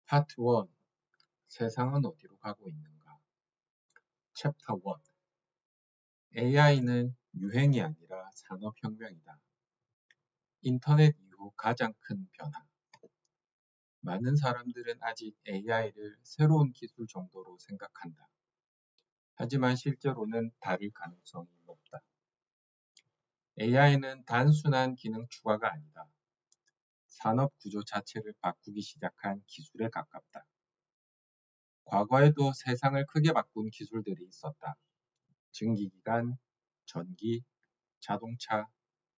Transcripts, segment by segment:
파트 1. 세상은 어디로 가고 있는가? 챕터 1. AI는 유행이 아니라 산업혁명이다. 인터넷 이후 가장 큰 변화. 많은 사람들은 아직 AI를 새로운 기술 정도로 생각한다. 하지만 실제로는 다를 가능성이 높다. AI는 단순한 기능 추가가 아니다. 산업 구조 자체를 바꾸기 시작한 기술에 가깝다. 과거에도 세상을 크게 바꾼 기술들이 있었다. 증기기관, 전기, 자동차,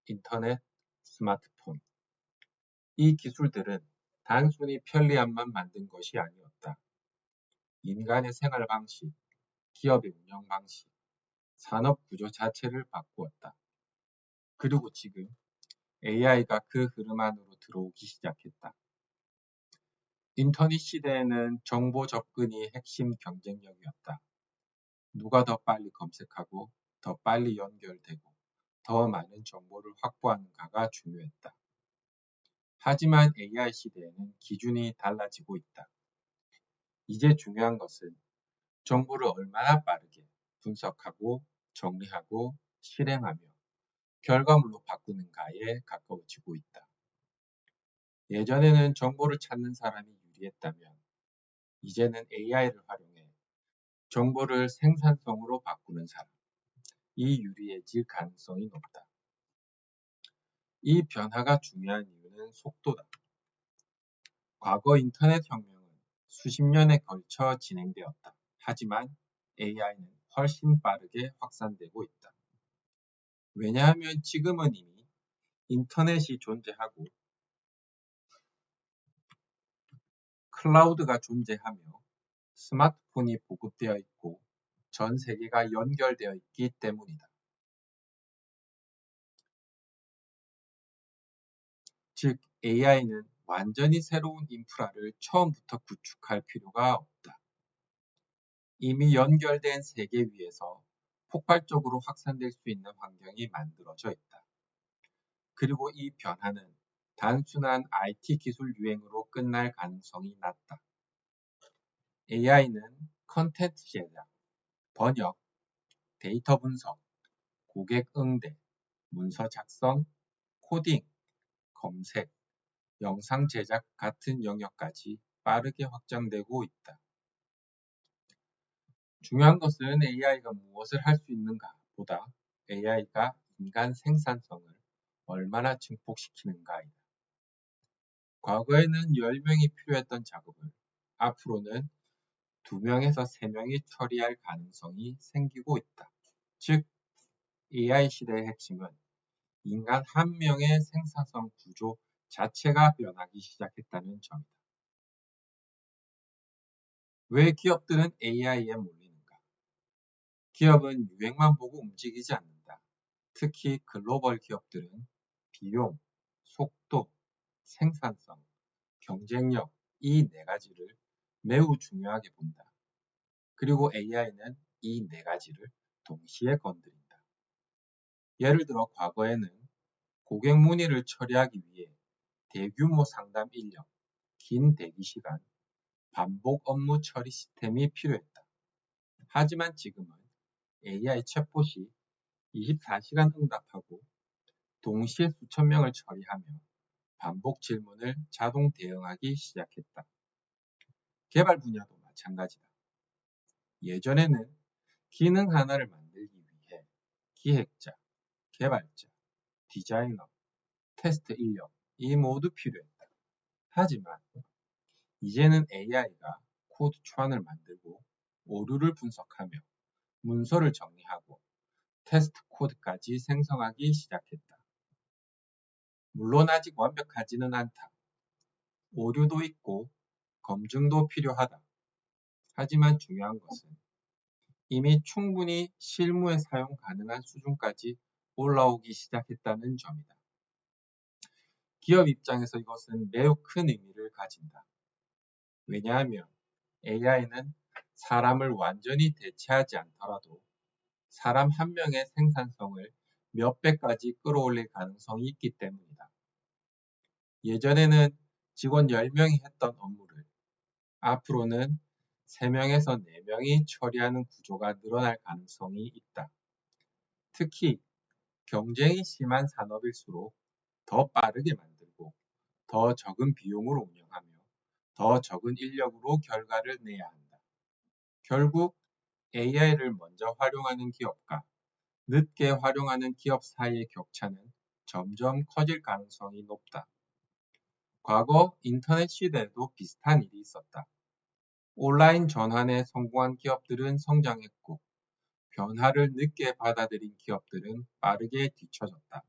인터넷, 스마트폰. 이 기술들은 단순히 편리함만 만든 것이 아니었다. 인간의 생활 방식, 기업의 운영 방식, 산업 구조 자체를 바꾸었다. 그리고 지금 AI가 그 흐름 안으로 들어오기 시작했다. 인터넷 시대에는 정보 접근이 핵심 경쟁력이었다. 누가 더 빨리 검색하고 더 빨리 연결되고 더 많은 정보를 확보하는가가 중요했다. 하지만 AI 시대에는 기준이 달라지고 있다. 이제 중요한 것은 정보를 얼마나 빠르게 분석하고 정리하고 실행하며 결과물로 바꾸는가에 가까워지고 있다. 예전에는 정보를 찾는 사람이 유리했다면 이제는 AI를 활용해 정보를 생산성으로 바꾸는 사람, 이 유리해질 가능성이 높다. 이 변화가 중요한 이유는 속도다. 과거 인터넷 혁명은 수십 년에 걸쳐 진행되었다. 하지만 AI는 훨씬 빠르게 확산되고 있다. 왜냐하면 지금은 이미 인터넷이 존재하고 클라우드가 존재하며 스마트폰이 보급되어 있고 전 세계가 연결되어 있기 때문이다. 즉, AI는 완전히 새로운 인프라를 처음부터 구축할 필요가 없다. 이미 연결된 세계 위에서 폭발적으로 확산될 수 있는 환경이 만들어져 있다. 그리고 이 변화는 단순한 IT 기술 유행으로 끝날 가능성이 낮다. AI는 컨텐츠 제작, 번역, 데이터 분석, 고객 응대, 문서 작성, 코딩, 검색, 영상 제작 같은 영역까지 빠르게 확장되고 있다. 중요한 것은 AI가 무엇을 할 수 있는가 보다 AI가 인간 생산성을 얼마나 증폭시키는가이다. 과거에는 10명이 필요했던 작업을 앞으로는 2명에서 3명이 처리할 가능성이 생기고 있다. 즉, AI 시대의 핵심은 인간 한 명의 생산성 구조 자체가 변하기 시작했다는 점이다. 왜 기업들은 AI에 몰리는가? 기업은 유행만 보고 움직이지 않는다. 특히 글로벌 기업들은 비용, 속도, 생산성, 경쟁력, 이 4가지를 매우 중요하게 본다. 그리고 AI는 이 4가지를 동시에 건드린다. 예를 들어 과거에는 고객 문의를 처리하기 위해 대규모 상담 인력, 긴 대기 시간, 반복 업무 처리 시스템이 필요했다. 하지만 지금은 AI 챗봇이 24시간 응답하고 동시에 수천 명을 처리하며 반복 질문을 자동 대응하기 시작했다. 개발 분야도 마찬가지다. 예전에는 기능 하나를 만들기 위해 기획자, 개발자, 디자이너, 테스트 인력, 이 모두 필요했다. 하지만 이제는 AI가 코드 초안을 만들고 오류를 분석하며 문서를 정리하고 테스트 코드까지 생성하기 시작했다. 물론 아직 완벽하지는 않다. 오류도 있고 검증도 필요하다. 하지만 중요한 것은 이미 충분히 실무에 사용 가능한 수준까지 올라오기 시작했다는 점이다. 기업 입장에서 이것은 매우 큰 의미를 가진다. 왜냐하면 AI는 사람을 완전히 대체하지 않더라도 사람 한 명의 생산성을 몇 배까지 끌어올릴 가능성이 있기 때문이다. 예전에는 직원 10명이 했던 업무를 앞으로는 3명에서 4명이 처리하는 구조가 늘어날 가능성이 있다. 특히 경쟁이 심한 산업일수록 더 빠르게 만들고 더 적은 비용으로 운영하며 더 적은 인력으로 결과를 내야 한다. 결국 AI를 먼저 활용하는 기업과 늦게 활용하는 기업 사이의 격차는 점점 커질 가능성이 높다. 과거 인터넷 시대에도 비슷한 일이 있었다. 온라인 전환에 성공한 기업들은 성장했고 변화를 늦게 받아들인 기업들은 빠르게 뒤처졌다.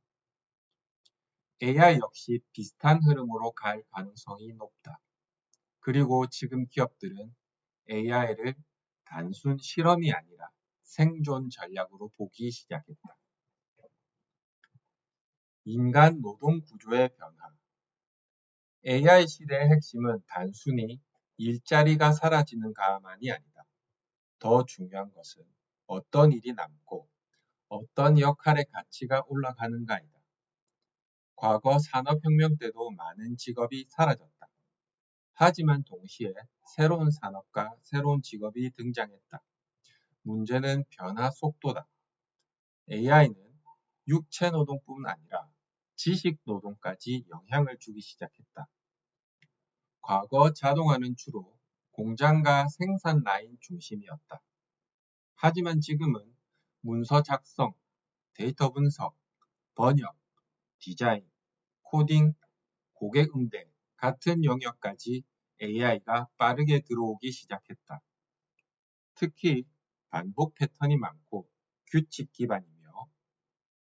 AI 역시 비슷한 흐름으로 갈 가능성이 높다. 그리고 지금 기업들은 AI를 단순 실험이 아니라 생존 전략으로 보기 시작했다. 인간 노동 구조의 변화. AI 시대의 핵심은 단순히 일자리가 사라지는가만이 아니다. 더 중요한 것은 어떤 일이 남고 어떤 역할의 가치가 올라가는가이다. 과거 산업혁명 때도 많은 직업이 사라졌다. 하지만 동시에 새로운 산업과 새로운 직업이 등장했다. 문제는 변화 속도다. AI는 육체 노동뿐 아니라 지식 노동까지 영향을 주기 시작했다. 과거 자동화는 주로 공장과 생산 라인 중심이었다. 하지만 지금은 문서 작성, 데이터 분석, 번역, 디자인, 코딩, 고객 응대 같은 영역까지 AI가 빠르게 들어오기 시작했다. 특히 반복 패턴이 많고 규칙 기반이며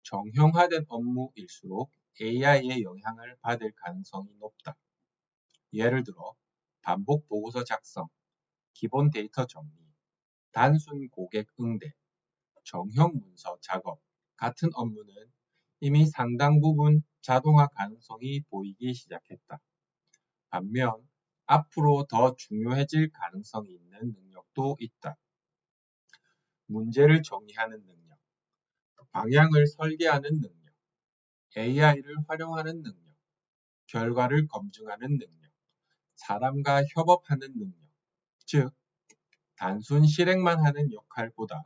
정형화된 업무일수록 AI의 영향을 받을 가능성이 높다. 예를 들어 반복 보고서 작성, 기본 데이터 정리, 단순 고객 응대, 정형 문서 작업 같은 업무는 이미 상당 부분 자동화 가능성이 보이기 시작했다. 반면 앞으로 더 중요해질 가능성이 있는 능력도 있다. 문제를 정리하는 능력, 방향을 설계하는 능력, AI를 활용하는 능력, 결과를 검증하는 능력, 사람과 협업하는 능력, 즉 단순 실행만 하는 역할보다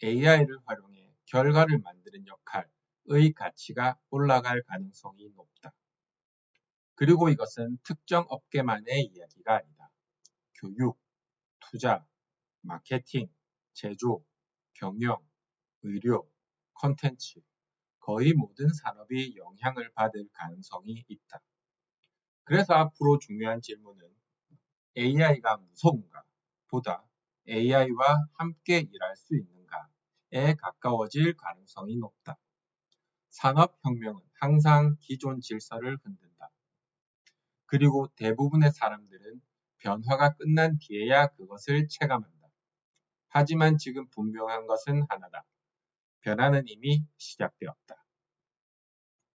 AI를 활용해 결과를 만드는 역할의 가치가 올라갈 가능성이 높다. 그리고 이것은 특정 업계만의 이야기가 아니다. 교육, 투자, 마케팅, 제조, 경영, 의료, 콘텐츠, 거의 모든 산업이 영향을 받을 가능성이 있다. 그래서 앞으로 중요한 질문은 AI가 무서운가 보다 AI와 함께 일할 수 있는가에 가까워질 가능성이 높다. 산업혁명은 항상 기존 질서를 흔든다. 그리고 대부분의 사람들은 변화가 끝난 뒤에야 그것을 체감한다. 하지만 지금 분명한 것은 하나다. 변화는 이미 시작되었다.